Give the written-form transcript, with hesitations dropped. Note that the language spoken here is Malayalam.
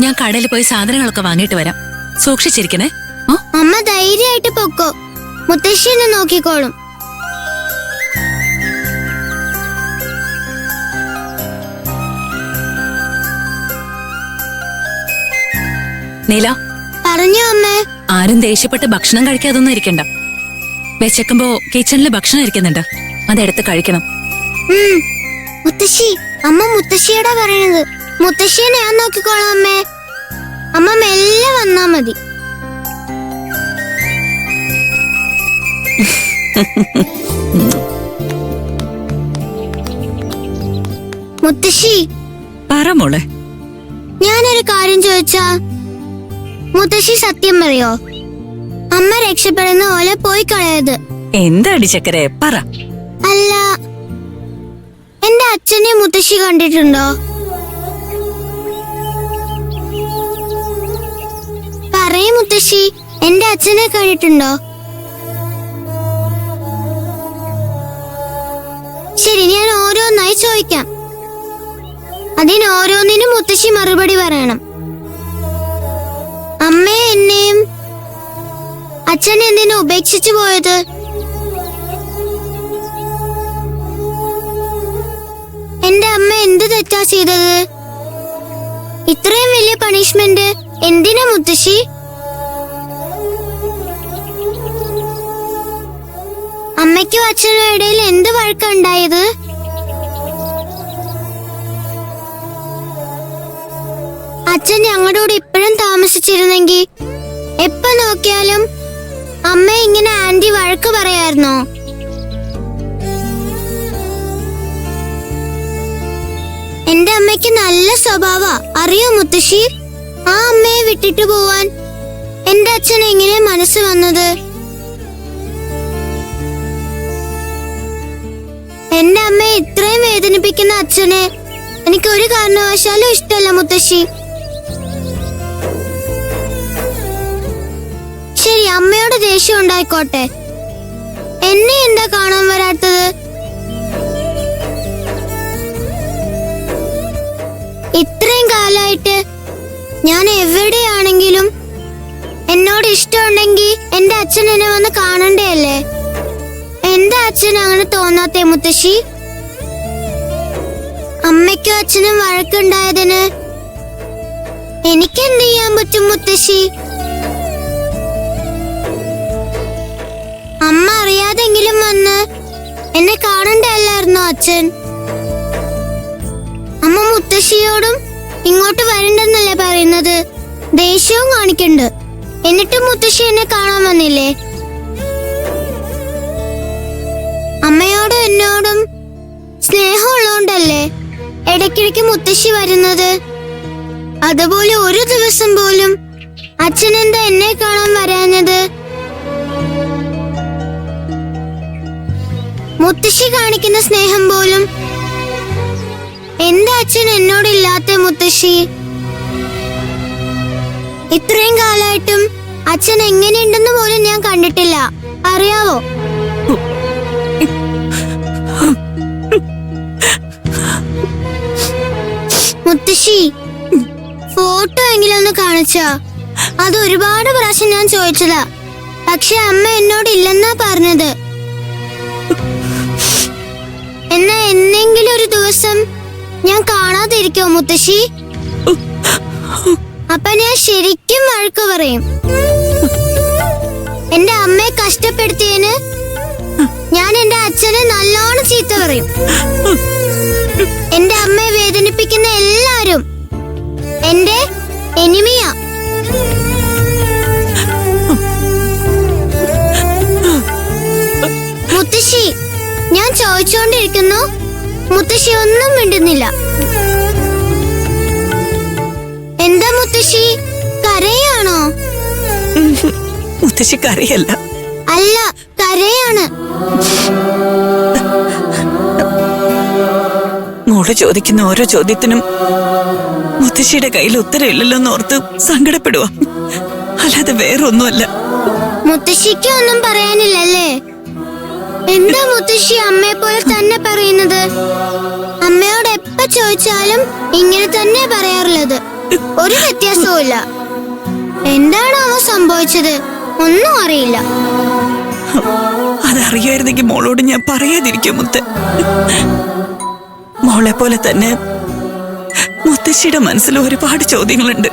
ഞാൻ കടയിൽ പോയി സാധനങ്ങളൊക്കെ വാങ്ങിയിട്ട് വരാം. സൂക്ഷിച്ചിരിക്കണേ. അമ്മ ധൈര്യമായിട്ട് പൊക്കോ, മുത്തശ്ശിനെ നോക്കിക്കോളും. നീല, പറഞ്ഞു അമ്മേ. ആരും ദേഷ്യപ്പെട്ട് ഭക്ഷണം കഴിക്കാതൊന്നും ഇരിക്കണ്ട. വിശക്കുമ്പോ കിച്ചണില് ഭക്ഷണം ഇരിക്കുന്നുണ്ട്, അതെടുത്ത് കഴിക്കണം. മുത്തശ്ശി, അമ്മ മുത്തശ്ശിയോടാ പറയണത്. മുത്തശ്ശിയെ ഞാൻ നോക്കിക്കോളാം അമ്മേ. അമ്മ മെല്ലെ വന്നാ മതി. മുത്തശ്ശി, പറ മോളെ. ഞാനൊരു കാര്യം ചോദിച്ചാ മുത്തശ്ശി സത്യം പറയോ? അമ്മ രക്ഷപ്പെടുന്ന പോലെ പോയി കളയത്. എന്താടി ചക്കരെ, പറ. അല്ല, എന്റെ അച്ഛനെ മുത്തശ്ശി കണ്ടിട്ടുണ്ടോ? പറയ് മുത്തശ്ശി, എന്റെ അച്ഛനെ കണ്ടിട്ടുണ്ടോ? ശരി, ഞാൻ ഓരോന്നായി ചോദിക്കാം. അതിന് ഓരോന്നിനും മുത്തശ്ശി മറുപടി പറയണം. അമ്മയെ എന്നെയും അച്ഛൻ എന്തിനു ഉപേക്ഷിച്ചു പോയത്? എന്റെ അമ്മ എന്ത് തെറ്റാ ചെയ്തത്? ഇത്രയും വലിയ പണിഷ്മെന്റ് എന്തിനാ മുത്തശ്ശി? അമ്മയ്ക്കും അച്ഛനും ഇടയിൽ എന്ത് വഴക്കുണ്ടായത്? അച്ഛൻ ഞങ്ങളോട് ഇപ്പോഴും താമസിച്ചിരുന്നെങ്കിൽ എപ്പോ നോക്കിയാലും അമ്മ ഇങ്ങനെ ആന്റി വഴക്ക് പറയായിരുന്നോ? എന്റെ അമ്മയ്ക്ക് നല്ല സ്വഭാവ, അറിയോ മുത്തശ്ശി? ആ അമ്മയെ വിട്ടിട്ട് പോവാൻ എന്റെ അച്ഛൻ എങ്ങനെ മനസ്സ് വന്നത്? എന്റെ അമ്മയെ ഇത്രയും വേദനിപ്പിക്കുന്ന അച്ഛനെ എനിക്ക് ഒരു കാരണവശാലും ഇഷ്ടമല്ല മുത്തശ്ശി. ശരി, അമ്മയോട് ദേഷ്യം ഉണ്ടായിക്കോട്ടെ, എന്നെ എന്താ കാണാൻ വരാത്തത്? ഇത്രയും കാലായിട്ട് ഞാൻ എവിടെയാണെങ്കിലും എന്നോട് ഇഷ്ടമുണ്ടെങ്കിൽ എന്റെ അച്ഛൻ എന്നെ വന്ന് കാണണ്ടേ? എന്റെ അച്ഛൻ അങ്ങനെ തോന്നാത്തേ മുത്തശ്ശി? അമ്മയ്ക്കും അച്ഛനും വഴക്കുണ്ടായതിന് എനിക്കെന്ത് ചെയ്യാൻ പറ്റും മുത്തശ്ശി? അമ്മ അറിയാതെങ്കിലും വന്ന് എന്നെ കാണണ്ടല്ലായിരുന്നോ അച്ഛൻ? അമ്മ മുത്തശ്ശിയോടും ഇങ്ങോട്ട് വരണ്ടെന്നല്ലേ പറയുന്നത്? ദേഷ്യവും കാണിക്കണ്ട്, എന്നിട്ടും മുത്തശ്ശി എന്നെ കാണാൻ വന്നില്ലേ? അമ്മയോടും എന്നോടും സ്നേഹമുള്ളോണ്ടല്ലേ ഇടയ്ക്കിടയ്ക്ക് മുത്തശ്ശി വരുന്നത്? അതുപോലെ ഒരു ദിവസം പോലും അച്ഛൻ എന്താ എന്നെ കാണാൻ വരാഞ്ഞത്? മുത്തശ്ശി കാണിക്കുന്ന സ്നേഹം പോലും എന്റെ അച്ഛൻ എന്നോടില്ലാത്ത മുത്തശ്ശി. ഇത്രയും കാലായിട്ടും അച്ഛൻ എങ്ങനെയുണ്ടെന്ന് പോലും ഞാൻ കണ്ടിട്ടില്ല, അറിയാവോ? മുത്തശ്ശി, ഫോട്ടോ എങ്കിലും ഒന്ന് കാണിച്ചോ? അത് ഒരുപാട് പ്രാവശ്യം ഞാൻ ചോദിച്ചതാ, പക്ഷെ അമ്മ എന്നോട് ഇല്ലെന്നാ പറഞ്ഞത്. എന്നാ എന്നെങ്കിലും ഒരു ദിവസം ഞാൻ കാണാതിരിക്കോ മുത്തശ്ശി? അപ്പൊ ഞാൻ ശരിക്കും വഴക്ക് പറയും. എന്റെ അമ്മയെ കഷ്ടപ്പെടുത്തിയതിന് ഞാൻ എന്റെ അച്ഛനെ നല്ലോണം ചീത്ത പറയും. എന്റെ അമ്മയെ വേദനിപ്പിക്കുന്ന എല്ലാരും എന്റെ എനിമിയാ. മുത്തശ്ശി, ഞാൻ ചോദിച്ചോണ്ടിരിക്കുന്നു, മുത്തശ്ശി ഒന്നും മിണ്ടുന്നില്ല. എന്താ മുത്തശ്ശി, കരയാണോ? മുത്തശ്ശി കരയല്ല. അല്ല, കരയാണ്. മോള് ചോദിക്കുന്ന ഓരോ ചോദ്യത്തിനും മുത്തശ്ശിയുടെ കയ്യിൽ ഉത്തരവില്ലല്ലോ എന്നോർത്ത് സങ്കടപ്പെടുക, അല്ലാതെ വേറൊന്നുമല്ല. മുത്തശ്ശിക്ക് ഒന്നും പറയാനില്ലല്ലേ? എന്താ മുത്തശ്ശി അമ്മയെ പോലെ തന്നെ പറയുന്നത്? അമ്മയോട് എപ്പോ ചോദിച്ചാലും ഇങ്ങനെ തന്നെ പറയാറുള്ളത്. ഒരു വ്യത്യാസവും ഇല്ല. എന്താണാവോ സംഭവിച്ചത് ഒന്നും അറിയില്ല. അതറിയായിരുന്നെങ്കിൽ മോളോട് ഞാൻ പറയാതിരിക്കും മുത്ത്. മോളെ പോലെ തന്നെ മുത്തശ്ശിയുടെ മനസ്സിൽ ഒരുപാട് ചോദ്യങ്ങളുണ്ട്.